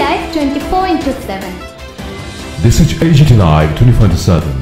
Live 24/7. This is AGT Live 24/7.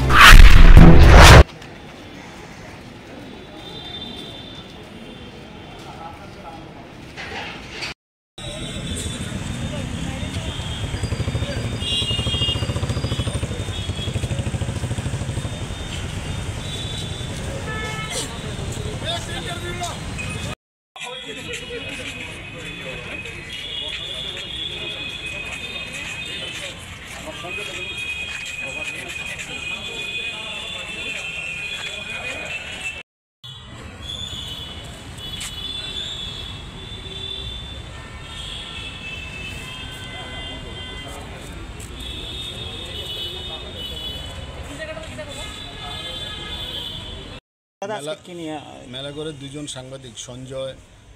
মেলাঘরে দুজন সাংবাদিক সঞ্জয়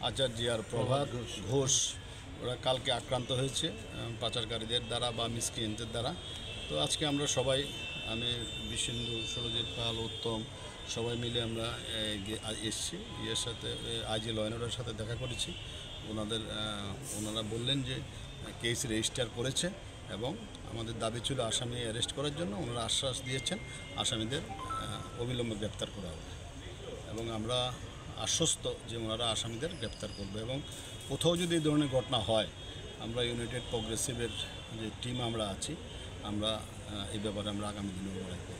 আচার্য আর প্রভাত ঘোষ ওরা কালকে আক্রান্ত হয়েছে পাচারকারীদের দ্বারা বা মিসক্রিয়েন্টদের দ্বারা। তো আজকে আমরা সবাই, আমি বিশেন্দু, সুরজিৎ পাল, উত্তম, সবাই মিলে আমরা এসেছি। ইয়ের সাথে আইজি ল অ্যান্ড অর্ডারের সাথে দেখা করেছি। ওনারা বললেন যে কেস রেজিস্টার করেছে এবং আমাদের দাবি ছিল আসামি অ্যারেস্ট করার জন্য। ওনারা আশ্বাস দিয়েছেন আসামিদের অবিলম্বে গ্রেপ্তার করা হবে এবং আমরা আশ্বস্ত যে ওনারা আসামিদের গ্রেপ্তার করবে এবং কোথাও যদি এই ধরনের ঘটনা হয় আমরা ইউনাইটেড প্রগ্রেসিভের যে টিম আমরা আছি, আমরা এই ব্যাপারে আমরা আগামী দিনে লড়াই করব।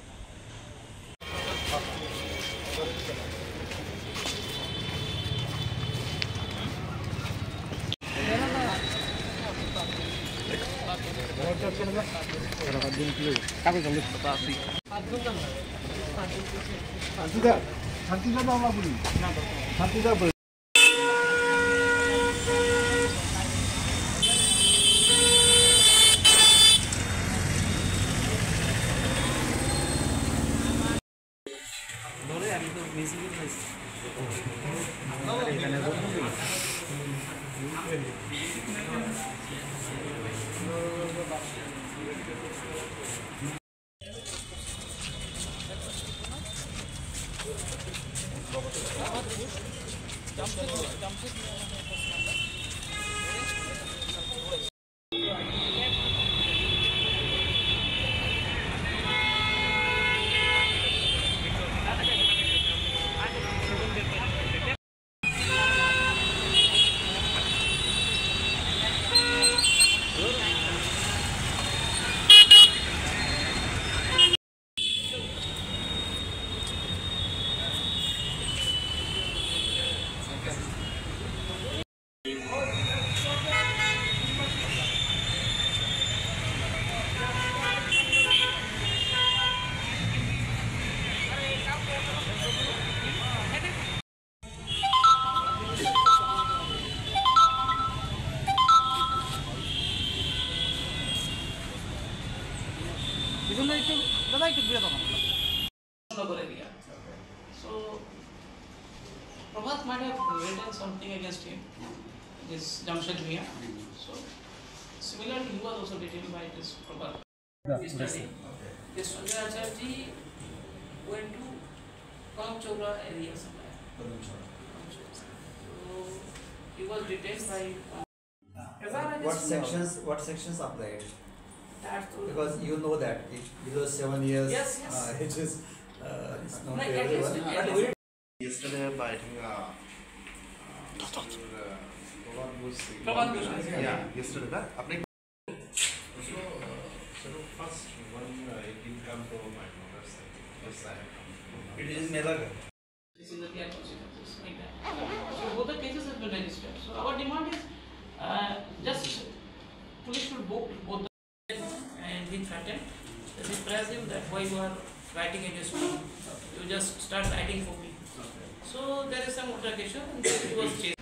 So Prabhat might have written something against him, this Jamshed Mia. So similarly, he was also detained by this Prabhat. Yesterday, this Sanjay Acharji went to Kamchora area somewhere. So he was detained by. What sections applied? That's Because you know that if below 7 years, Yes. it is it's not Like at everyone. least- Yesterday, by I think Prabhat Ghosh. yeah, yesterday that. So first one it didn't come to my website. Yes, I have come. It is in Melaghar. This is the clear consequences like that. So both the cases have been registered. So our demand is just police should book both the and he threatened that we presume that why you are writing against me, you just start writing for me. So there is some altercation and he was chased.